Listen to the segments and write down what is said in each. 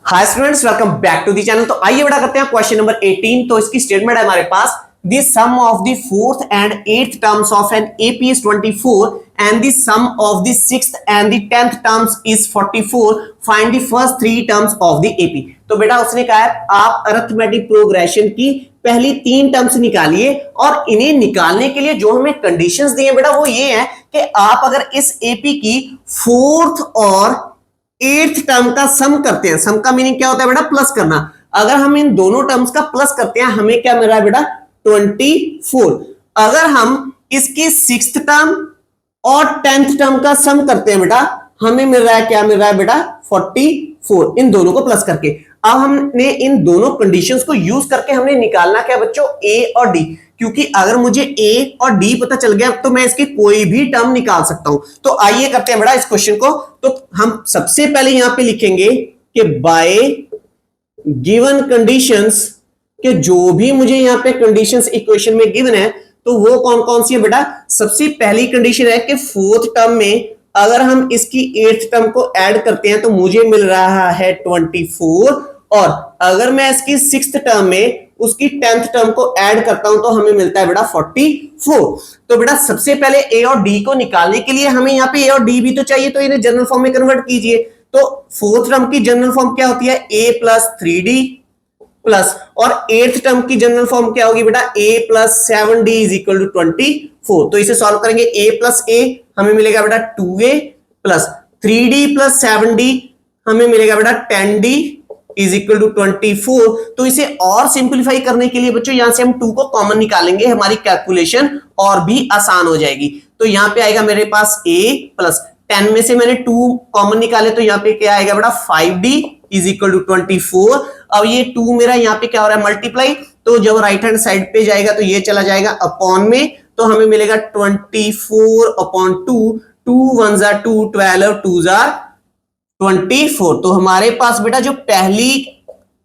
Hi students, welcome back to the channel. तो आइए बड़ा करते हैं क्वेश्चन नंबर 18। तो इसकी स्टेटमेंट है हमारे पास, the sum of the fourth and eighth terms of an AP is 24 and the sum of the sixth and the 10th terms is 44। Find the first three terms of the AP. तो बेटा उसने कहा है आप arithmetic progression की पहली तीन terms निकालिए और इन्हें निकालने के लिए जो हमें कंडीशंस दिए बेटा वो ये है कि आप अगर इस एपी की फोर्थ और एट्थ टर्म का सम करते हैं। सम का मीनिंग क्या होता है बेटा? प्लस करना। अगर हम इन दोनों टर्म्स का प्लस करते हैं हमें क्या मिल रहा है बेटा? 24। अगर हम इसकी सिक्स्थ टर्म और 10th टर्म का सम करते हैं बेटा हमें मिल रहा है, क्या मिल रहा है बेटा? 44। इन दोनों को प्लस करके अब हमने इन दोनों कंडीशंस को यूज करके हमने निकालना क्या बच्चों? ए और डी। क्योंकि अगर मुझे ए और डी पता चल गया तो मैं इसकी कोई भी टर्म निकाल सकता हूं। तो आइए करते हैं बेटा इस क्वेश्चन को। तो हम सबसे पहले यहां पे लिखेंगे कि बाय गिवन कंडीशंस, कि जो भी मुझे यहां पे कंडीशंस इक्वेशन में गिवन है तो वो कौन कौन सी है बेटा? सबसे पहली कंडीशन है कि फोर्थ टर्म में अगर हम इसकी एट्थ टर्म को ऐड करते हैं तो मुझे मिल रहा है 24, और अगर मैं इसकी सिक्स्थ टर्म में उसकी 10th टर्म को ऐड करता हूं तो हमें मिलता है बेटा 44। तो बेटा सबसे पहले ए और डी को निकालने के लिए हमें यहाँ पे ए और डी भी तो चाहिए, तो इन्हें जनरल फॉर्म में कन्वर्ट कीजिए। तो फोर्थ टर्म की जनरल फॉर्म क्या होती है? ए प्लस 3d प्लस, और एट्थ टर्म की जनरल फॉर्म क्या होगी बेटा? A plus 7d is equal to 24। तो इसे सॉल्व करेंगे, ए प्लस ए हमें मिलेगा बेटा 2a plus 3d plus 7d हमें मिलेगा बेटा 10d इज इक्वल टू 24। तो इसे और सिंप्लीफाई करने के लिए बच्चों यहां से हम 2 को कॉमन निकालेंगे, हमारी कैलकुलेशन और भी आसान हो जाएगी। तो यहां पे आएगा मेरे पास a प्लस 10 में से मैंने 2 कॉमन निकाले तो यहां पे क्या आएगा बेटा? 5d is equal to 24। अब ये 2 मेरा यहाँ पे क्या हो रहा है? मल्टीप्लाई। तो जब राइट हैंड साइड पे जाएगा तो ये चला जाएगा अपॉन में, तो हमें मिलेगा 24 अपॉन 2, 2 1 जार 2, 12 2 जार 24। तो हमारे पास बेटा जो पहली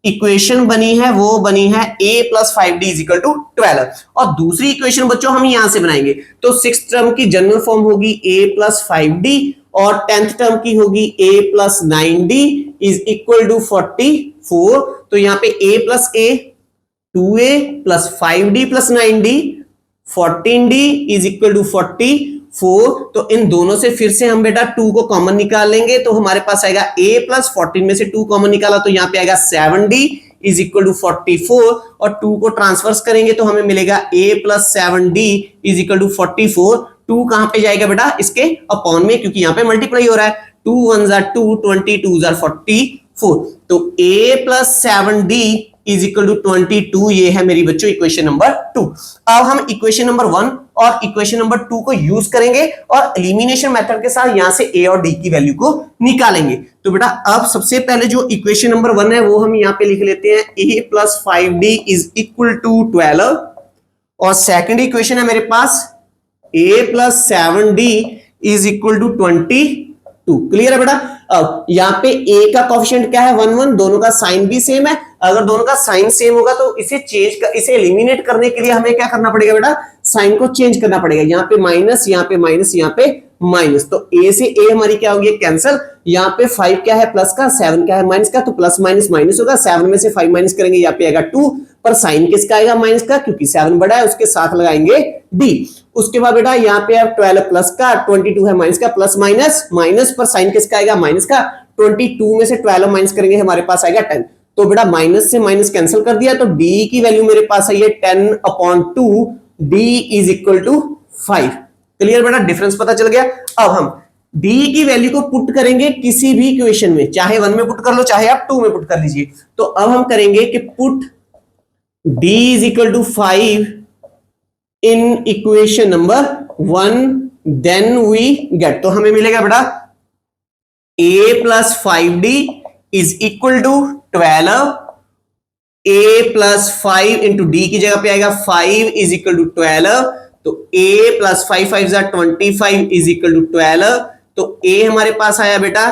इक्वेशन बनी है वो बनी है a plus 5d is equal to 12, और दूसरी इक्वेशन बच्चों हम यहां से बनाएंगे। तो सिक्स टर्म की जनरल फॉर्म होगी a प्लस 5d और 10th टर्म की होगी a plus 9d is equal to 44। तो यहाँ पे a plus a 2a plus 5d plus 9d 14d is equal to 44। तो इन दोनों से फिर से हम बेटा 2 को कॉमन निकाल लेंगे तो हमारे पास आएगा a प्लस 14 में से 2 कॉमन निकाला तो यहाँ पे आएगा 7d इज इक्वल टू 44, और 2 को ट्रांसफर्स करेंगे तो हमें मिलेगा a plus 7d is equal to 44। 2 कहां पे जाएगा बेटा? इसके अपॉन में, क्योंकि यहाँ पे मल्टीप्लाई हो रहा है। 2 1 जार 2, 22 जार 44। तो a plus 7d is equal to 22, ये है मेरी बच्चों इक्वेशन नंबर 2। अब हम इक्वेशन नंबर 1 और इक्वेशन नंबर 2 को यूज करेंगे और एलिमिनेशन मेथड के साथ यहां से a और d की वैल्यू को निकालेंगे। तो बेटा अब सबसे पहले जो इक्वेशन नंबर 1 है वो हम यहां पे लिख लेते हैं, a plus 5d is equal to 12, और सेकंड इक्वेशन है मेरे पास a plus 7d is equal to 22। Clear है बेटा? अब यहाँ पे a का कोफिशिएंट क्या है? 1 1, दोनों का साइन भी सेम है। अगर दोनों का साइन सेम होगा तो इसे एलिमिनेट करने के लिए हमें क्या करना पड़ेगा बेटा? साइन को चेंज करना पड़ेगा। यहाँ पे माइनस, यहाँ पे माइनस, यहाँ पे माइनस, तो a से a हमारी क्या होगी? कैंसिल। यहाँ पे 5 क्या है प्लस का, 7 क्या है माइनस का, तो प्लस माइनस माइनस होगा। 7 में से 5 माइनस करेंगे, यहाँ पे आएगा 2, पर साइन किसका आएगा? माइनस का, क्योंकि 7 बड़ा है, उसके साथ लगाएंगे d। उसके बाद बेटा यहाँ पे अब 12 प्लस का, 22 है माइनस का, प्लस माइनस माइनस, पर साइन किसका आएगा? माइनस का। 22 में से 12 माइनस करेंगे हमारे पास आएगा 10। तो बेटा माइनस से माइनस कैंसिल कर दिया, तो d की वैल्यू मेरे पास आई है 10 upon 2, d is equal to 5। Clear बेटा? डिफरेंस पता चल गया। अब हम d की वैल्यू को पुट करेंगे किसी भी इक्वेशन में, चाहे 1 में पुट कर लो चाहे आप 2 में पुट कर लीजिए। तो अब हम करेंगे कि put d is equal to 5 in equation number 1, then we get, तो हमें मिलेगा बेटा a plus 5d is equal to 12, a plus 5 into D की जगह पे आएगा 5 इज इक्वल टू 12, तो a प्लस 5 5 जार 25 इज इक्वल टू 12। तो a हमारे पास आया बेटा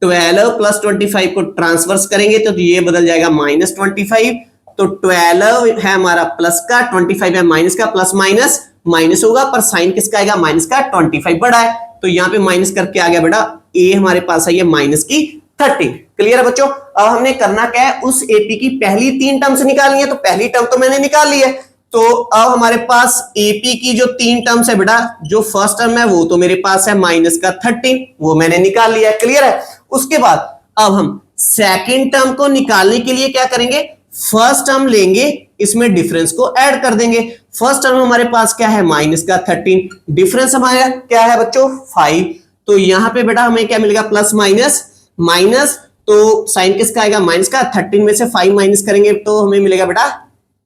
12 प्लस 25 को ट्रांसवर्स करेंगे तो ये बदल जाएगा माइनस 25। तो 12 है हमारा प्लस का, 25 है माइनस का, प्लस माइनस माइनस होगा, पर साइन किसका आएगा? माइनस का। 25 बड़ा है तो यहाँ पे माइनस करके आ गया बेटा a हमारे पास आई है माइनस की 30। क्लियर है बच्चों। अब हमने करना क्या है, उस एपी की पहली 3 टर्म्स निकालनी है। तो पहली टर्म तो मैंने निकाल ली है, तो अब हमारे पास एपी की जो 3 टर्म्स है बेटा, जो फर्स्ट टर्म है वो तो मेरे पास है माइनस का 13, वो मैंने निकाल लिया है। क्लियर है। उसके बाद अब हम सेकेंड टर्म को निकालने के लिए क्या करेंगे, फर्स्ट टर्म लेंगे, इसमें डिफरेंस को ऐड कर देंगे। फर्स्ट टर्म हमारे पास क्या है, माइनस का 13, डिफरेंस हमारा क्या है बच्चों 5, तो यहां पे बेटा हमें क्या मिलेगा, प्लस माइनस माइनस, तो साइन किसका आएगा, माइनस का। 13 में से 5 माइनस करेंगे तो हमें मिलेगा बेटा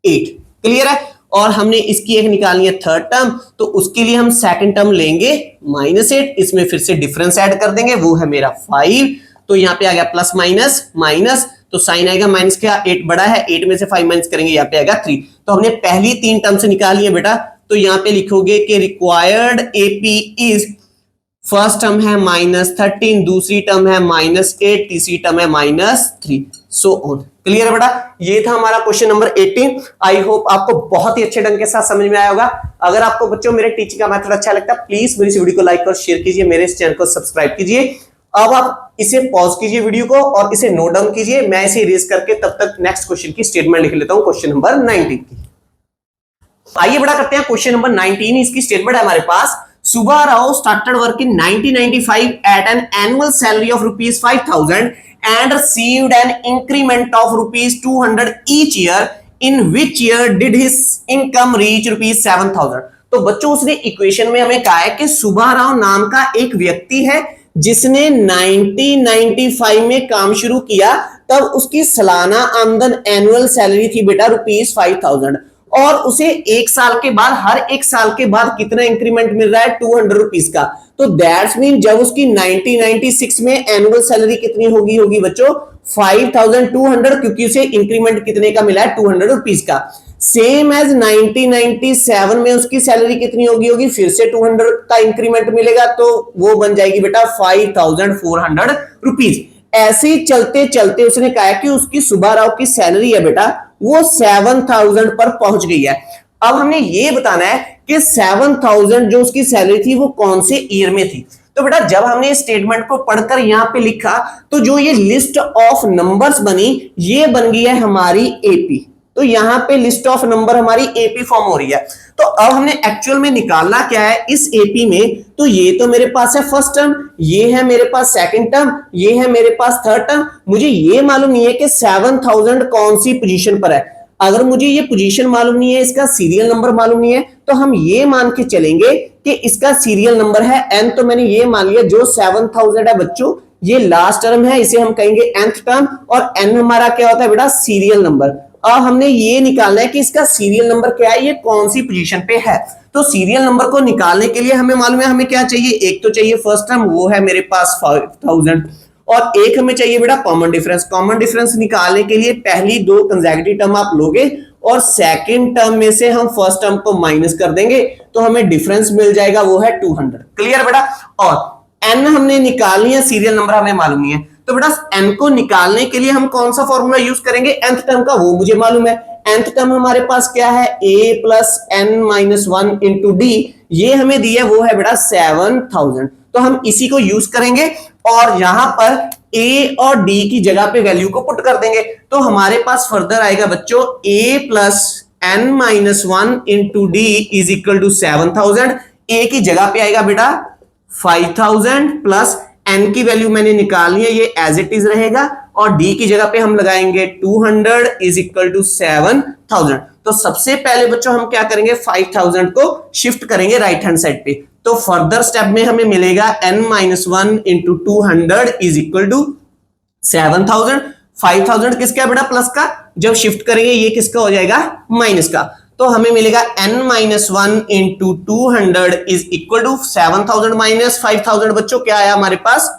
8। क्लियर है। और हमने इसकी एक निकालनी है थर्ड टर्म, तो उसके लिए हम सेकंड टर्म लेंगे -8, इसमें फिर से डिफरेंस ऐड कर देंगे, वो है मेरा 5, तो यहां पे आ गया प्लस माइनस माइनस, तो साइन आएगा माइनस का, 8 बड़ा है, 8 में से 5 माइनस करेंगे, यहाँ पे आएगा 3। तो हमने पहली 3 टर्म से निकाली है बेटा, तो यहां पे लिखोगे कि required AP is, first term है -13, दूसरी टर्म है -8, तीसरी टर्म है -3, सो ऑन। क्लियर है बेटा। ये था हमारा क्वेश्चन नंबर 18। आई होप आपको बहुत ही अच्छे ढंग के साथ समझ में आया होगा। अगर आपको बच्चों मेरे टीचिंग का मेथड अच्छा लगता है, प्लीज मेरी इस वीडियो को लाइक और शेयर कीजिए, मेरे इस चैनल को सब्सक्राइब कीजिए। अब आप इसे पॉज कीजिए वीडियो को और इसे नोट डाउन कीजिए, मैं इसे इरेज करके तब तक नेक्स्ट क्वेश्चन की स्टेटमेंट लिख लेता हूं, क्वेश्चन नंबर 19 की। आइए बड़ा करते हैं क्वेश्चन नंबर 19। इसकी स्टेटमेंट है हमारे पास, Subba Rao started work in 1995 at an annual salary of rupees 5,000 and received an increment of rupees 200 each year. In which year did his income reach rupees 7,000? तो बच्चों उसने इक्वेशन में हमें कहा है कि सुब्बा राव नाम का एक व्यक्ति है जिसने 1995 में काम शुरू किया, तब उसकी सालाना आमदन एनुअल सैलरी थी बेटा रुपीस 5,000, और उसे एक साल के बाद, हर एक साल के बाद कितना इंक्रीमेंट मिल रहा है, 200 रुपीस का। तो दैट्स मीन जब उसकी 1996 में एनुअल सैलरी कितनी होगी बच्चों 5,200, क्योंकि उसे इंक्रीमेंट कितने का मिला है, 200 रुपीस का। सेम एज 1997 में उसकी सैलरी कितनी होगी फिर से 200 का इंक्रीमेंट मिलेगा, तो वो बन जाएगी बेटा 5,400 रुपीज। ऐसे ही चलते चलते उसने कहा कि उसकी सुब्बा राव की सैलरी है बेटा वो 7,000 पर पहुंच गई है। अब हमने ये बताना है कि 7,000 जो उसकी सैलरी थी वो कौन से ईयर में थी। तो बेटा जब हमने स्टेटमेंट को पढ़कर यहां पे लिखा, तो जो ये लिस्ट ऑफ नंबर्स बनी, ये बन गई है हमारी एपी। तो यहां पे लिस्ट ऑफ नंबर हमारी एपी फॉर्म हो रही है। तो अब हमने एक्चुअल में निकालना क्या है इस एपी में, तो ये तो मेरे पास है फर्स्ट टर्म, ये है मेरे पास सेकंड टर्म, ये है मेरे पास थर्ड टर्म। मुझे ये मालूम नहीं है कि 7,000 कौन सी पोजीशन पर है। अगर मुझे ये पोजीशन मालूम नहीं है, इसका सीरियल नंबर मालूम नहीं है, तो हम ये मान के चलेंगे कि इसका सीरियल नंबर है n। तो मैंने ये मान लिया जो 7,000 है बच्चों, ये लास्ट टर्म है, इसे हम कहेंगे nth टर्म, और n हमारा क्या होता है बेटा सीरियल नंबर। अब हमने ये निकालना है कि इसका सीरियल नंबर क्या है, ये कौन सी पोजीशन पे है। तो सीरियल नंबर को निकालने के लिए हमें मालूम है हमें क्या चाहिए, एक तो चाहिए फर्स्ट टर्म, वो है मेरे पास 5,000, और एक हमें चाहिए बेटा कॉमन डिफरेंस। कॉमन डिफरेंस निकालने के लिए पहली 2 कंसेक्यूटिव टर्म आप लोगे और सेकंड टर्म में से हम फर्स्ट टर्म को माइनस कर देंगे, तो हमें डिफरेंस मिल जाएगा, वो है 200। क्लियर बेटा। और n हमने निकालनी है, सीरियल नंबर हमें मालूम नहीं है, तो बेटा n को निकालने के लिए हम कौन सा फॉर्मूला यूज करेंगे, nth टर्म का, वो मुझे मालूम है। nth टर्म हमारे पास क्या है, a plus n-1 into D, ये हमें दिया वो है बेटा 7,000। तो हम इसी को यूज करेंगे और यहां पर a और d की जगह पे वैल्यू को पुट कर देंगे। तो हमारे पास फर्दर आएगा बच्चों a plus n-1 into D is equal to 7,000। a की जगह पे आएगा बेटा 5,000 प्लस n की वैल्यू मैंने निकालनी है, ये एज इट इज रहेगा, और d की जगह पे हम लगाएंगे 200 इज इक्वल टू 7,000। तो सबसे पहले बच्चों हम क्या करेंगे, 5,000 को शिफ्ट करेंगे राइट हैंड साइड पे। तो फर्दर स्टेप में हमें मिलेगा n-1 into 200 is equal to 7,000। 5,000 किसका है बेटा प्लस का, जब शिफ्ट करेंगे ये किसका हो जाएगा माइनस का, तो हमें मिलेगा n-1 into 200 is equal to 7,000 minus 5,000। बच्चों क्या आया हमारे पास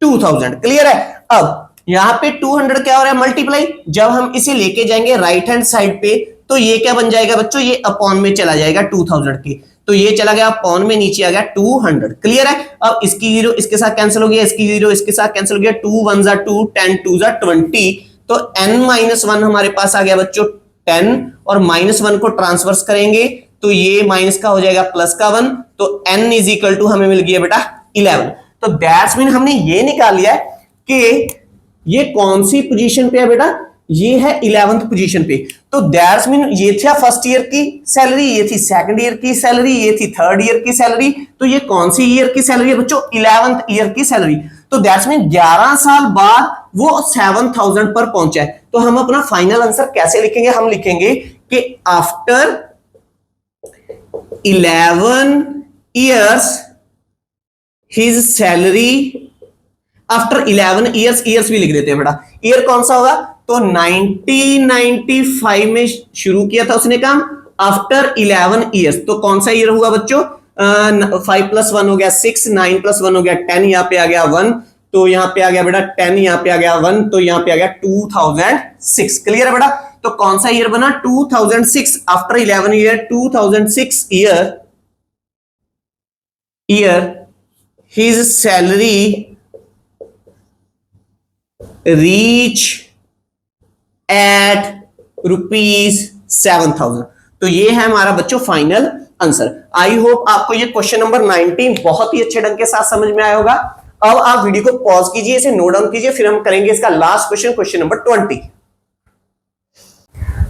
2,000। क्लियर है। अब यहां पे 200 क्या हो रहा है मल्टीप्लाई, जब हम इसे लेके जाएंगे राइट हैंड साइड पे तो ये क्या बन जाएगा बच्चों, ये अपॉन में चला जाएगा 2,000 के, तो ये चला गया अपॉन में, नीचे आ गया 200। क्लियर है। अब इसकी 0 इसके साथ कैंसिल हो गया, इसकी 0 इसके साथ कैंसिल हो गया, 2 1 जा 2, 10 2 जा 20, तो n-1 हमारे पास आ गया बच्चों 10, और -1 को ट्रांसवर्स करेंगे तो ये माइनस का हो जाएगा प्लस का 1, तो n इज इक्वल टू हमें मिल गया बेटा 11। तो दैट्स मीन हमने ये निकाल लिया है कि ये कौन सी पोजीशन पे है बेटा, ये है 11th पोजीशन पे। तो दैट्स मीन ये था फर्स्ट ईयर की सैलरी, ये थी सेकंड ईयर की सैलरी, ये थी थर्ड ईयर की सैलरी। तो ये कौन सी ईयर की सैलरी है बच्चों, 11th ईयर की सैलरी। तो दैट्स मीन 11 साल बाद वो 7000 पर पहुंचा है। तो हम अपना फाइनल आंसर कैसे लिखेंगे, हम लिखेंगे कि after 11 years his salary, after 11 years, years भी लिख देते हैं बेटा, ईयर कौन सा होगा, तो 1995 में शुरू किया था उसने काम, आफ्टर 11 ईयर्स। तो कौन सा ईयर हुआ बच्चों, 5 + 1 हो गया 6, 9 + 1 हो गया 10, यहां पे आ गया 1, तो यहां पे आ गया बेटा 10, यहां पे आ गया 1, तो यहां पे आ गया 2006। क्लियर है बेटा। तो कौन सा ईयर बना, 2006, after 11 year 2006 year his salary reach at ₹7,000। तो ये है हमारा बच्चों फाइनल आंसर। आई होप आपको ये क्वेश्चन नंबर 19 बहुत ही अच्छे ढंग के साथ समझ में आया होगा। अब आप वीडियो को पॉज कीजिए, इसे नोट डाउन कीजिए, फिर हम करेंगे इसका लास्ट क्वेश्चन, क्वेश्चन नंबर 20।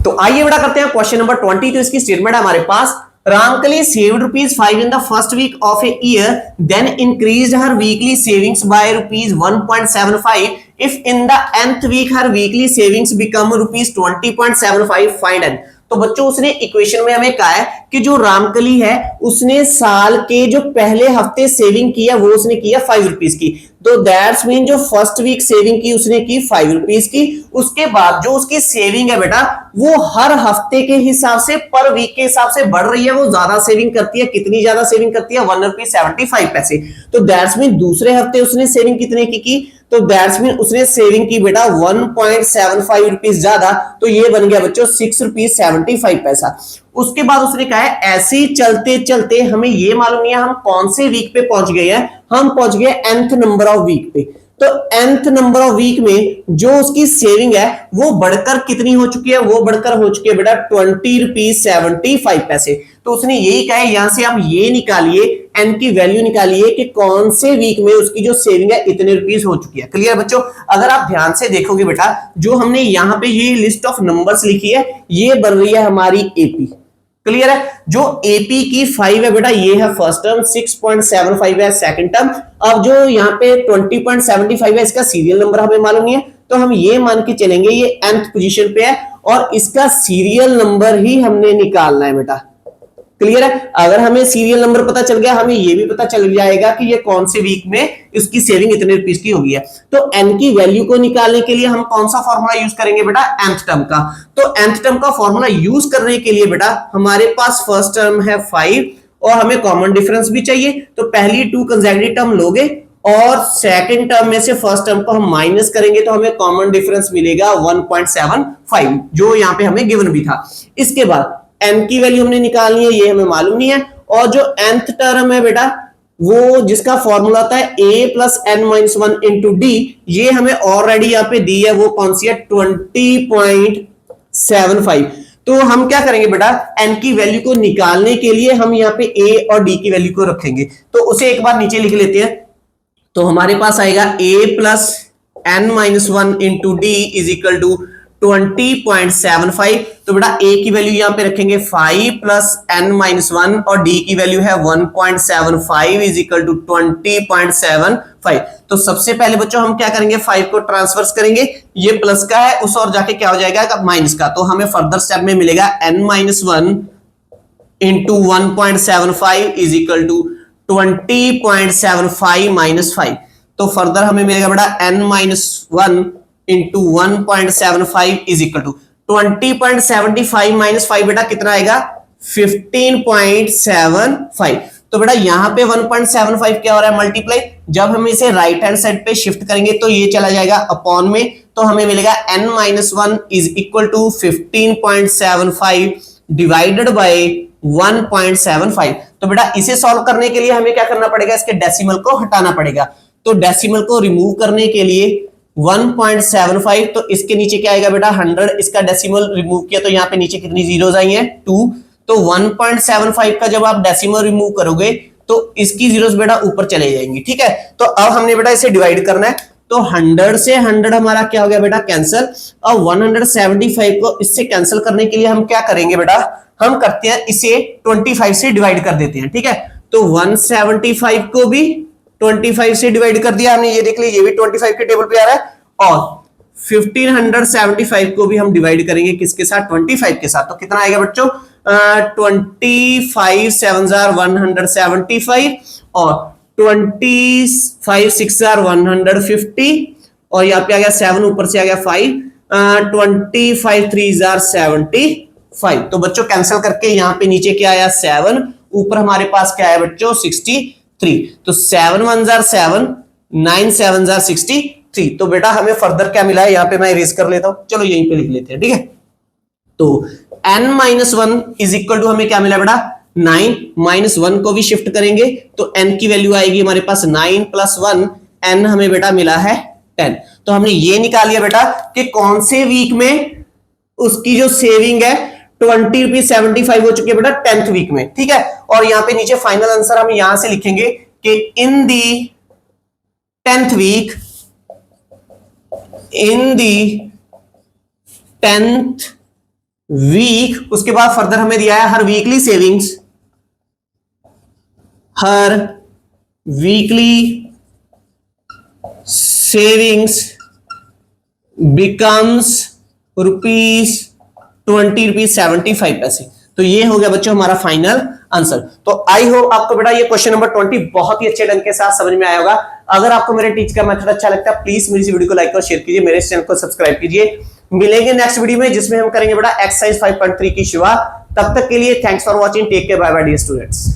तो आइए बेटा करते हैं क्वेश्चन नंबर 20। तो इसकी स्टेटमेंट है हमारे पास, Ramkali saved ₹5 in the first week of a year, then increased her weekly savings by ₹1.75. If in the nth week her weekly savings become ₹20.75, find n। तो बच्चों उसने इक्वेशन में हमें कहा है कि जो रामकली है उसने साल के जो पहले हफ्ते सेविंग किया वो उसने किया ₹5 की। तो दैट्स मीन जो फर्स्ट वीक सेविंग की उसने की ₹5 की। उसके बाद जो उसकी सेविंग है बेटा वो हर हफ्ते के हिसाब से, पर वीक के हिसाब से बढ़ रही है, वो ज्यादा सेविंग करती है। कितनी ज्यादा सेविंग करती है, ₹1.75। तो दैट्स मीन दूसरे हफ्ते उसने सेविंग कितने की, तो दैट्स मीन उसने सेविंग की बेटा ₹1.75 ज्यादा। तो ये बन गया बच्चों ₹6.75। उसके बाद उसने कहा है ऐसे चलते चलते हमें ये मालूम नहीं है हम कौन से वीक पे पहुंच गए हैं, हम पहुंच गए nth नंबर ऑफ वीक पे। तो nth नंबर ऑफ वीक में जो उसकी सेविंग है वो बढ़कर कितनी हो चुकी है, वो बढ़कर हो चुकी है बेटा ₹20.75। तो उसने यही कहा है, यहां से आप ये निकालिए, एन की वैल्यू निकालिए कि कौन से वीक में उसकी जो सेविंग है इतने रुपीस हो चुकी है। क्लियर बच्चों। अगर आप ध्यान से देखोगे बेटा जो हमने यहां पे ये लिस्ट ऑफ नंबर्स लिखी है ये बन रही है हमारी एपी। क्लियर है। जो एपी की 5 है बेटा ये है फर्स्ट टर्म, 6.75 है सेकंड टर्म। अब जो यहाँ पे 20.75 है इसका सीरियल नंबर हमें मालूम नहीं है, तो हम ये मान के चलेंगे ये nth पोजीशन पे है और इसका सीरियल नंबर ही हमने निकालना है बेटा। क्लियर है। अगर हमें सीरियल नंबर पता चल गया हमें ये भी पता चल जाएगा कि ये कौन से वीक में इसकी सेविंग इतने रुपीस की होगी है। तो n की वैल्यू को निकालने के लिए हम कौन सा फॉर्मूला यूज करेंगे बेटा, nth टर्म का। तो nth टर्म का फॉर्मूला यूज करने के लिए बेटा हमारे पास फर्स्ट टर्म है 5 और हमें कॉमन डिफरेंस भी चाहिए। तो पहली 2 कंसेक्यूटिव टर्म लोगे और सेकंड टर्म में से फर्स्ट टर्म को हम माइनस करेंगे तो हमें कॉमन डिफरेंस मिलेगा 1.75 जो यहाँ पे हमें गिवन भी था। इसके बाद n की वैल्यू हमने निकालनी है, ये हमें मालूम नहीं है। और जो nth टर्म है बेटा वो जिसका फॉर्मूला होता है a + n-1 * d, ये हमें ऑलरेडी यहाँ पे दी है, वो कौन सी है 20.75। तो हम क्या करेंगे बेटा n की वैल्यू को निकालने के लिए हम यहाँ पे a और d की वैल्यू को रखेंगे। तो उसे एक बार नीचे लिख लेते हैं। तो हमारे पास आएगा a + n-1 * d = 20.75। तो बेटा a की वैल्यू यहां पे रखेंगे 5 + n-1 और d की वैल्यू है 1.75 = 20.75। तो सबसे पहले बच्चों हम क्या करेंगे 5 को ट्रांसफर्स करेंगे, ये प्लस का है उस और जाके क्या हो जाएगा माइनस का। तो हमें फर्दर स्टेप में मिलेगा n-1 * 1.75 = 20.75 - 5। तो फर्दर हमें मिलेगा बेटा n-1 * 1.75 = 20.75 - 5 बेटा कितना आएगा 15.75। तो बेटा यहां पे 1.75 क्या हो रहा है मल्टीप्लाई, जब हम इसे राइट हैंड साइड पे शिफ्ट करेंगे तो ये चला जाएगा अपॉन में, तो हमें मिलेगा n-1 = 15.75 डिवाइडेड बाय 1.75। तो बेटा इसे सॉल्व करने के लिए हमें क्या करना पड़ेगा, इसके डेसिमल को हटाना पड़ेगा। तो डेसिमल को रिमूव करने के लिए 1.75, तो इसके नीचे क्या आएगा बेटा 100, इसका डेसिमल रिमूव किया तो यहाँ पे नीचे कितनी जीरोस आई हैं 2। तो 1.75 का जब आप डेसिमल रिमूव करोगे तो इसकी जीरोस बेटा ऊपर चले जाएंगी। ठीक है। तो अब हमने बेटा इसे डिवाइड करना है। तो 100 से 100 हमारा क्या हो गया बेटा कैंसिल। और 175 को इससे कैंसिल करने के लिए हम क्या करेंगे बेटा, हम करते हैं इसे 25 से डिवाइड कर देते हैं, ठीक है। तो 175 को भी 25 से डिवाइड कर दिया हमने, ये देख लीजिए, ये भी 25 के टेबल पे आ रहा है। और 1575 को भी हम डिवाइड करेंगे किसके साथ, 25 के साथ। तो कितना आएगा बच्चों, 25 7 175 और 25 6 150 और यहाँ पे आ गया 7, ऊपर से आ गया 5, 25 3 75। तो बच्चों कैंसिल करके यहाँ पे नीचे क्या आया 7, ऊपर हमारे पास क्या है बच्चों 63। तो 7 1 7, 9 7 63। तो बेटा हमें फर्दर क्या मिला है, यहाँ पे मैं इरेज कर लेता हूं, चलो यहीं पे लिख लेते हैं, ठीक है। तो n-1 इज इक्वल टू हमें क्या मिला बेटा 9, -1 को भी शिफ्ट करेंगे तो n की वैल्यू आएगी हमारे पास 9 + 1, n हमें बेटा मिला है 10। तो हमने ये निकाल लिया बेटा कि कौन से वीक में उसकी जो सेविंग है 20 रुपीज 75 हो चुकी है बेटा 10th वीक में, ठीक है। और यहाँ पे नीचे फाइनल आंसर हम यहां से लिखेंगे कि इन दी 10th वीक, इन दी 10th वीक, उसके बाद फर्दर हमें दिया है हर वीकली सेविंग्स, हर वीकली सेविंग्स बिकम्स ₹20.75। तो ये हो गया बच्चों हमारा फाइनल आंसर। तो आई होप आपको बेटा ये क्वेश्चन नंबर 20 बहुत ही अच्छे ढंग के साथ समझ में आया होगा। अगर आपको मेरे टीच का मेथड अच्छा लगता है प्लीज मेरी इस वीडियो को लाइक और शेयर कीजिए, मेरे चैनल को सब्सक्राइब कीजिए। मिलेंगे नेक्स्ट वीडियो में जिसमें हम करेंगे बेटा एक्सरसाइज 5.3 की शुरुआत। तब तक के लिए thanks for watching, take care, bye bye dear students.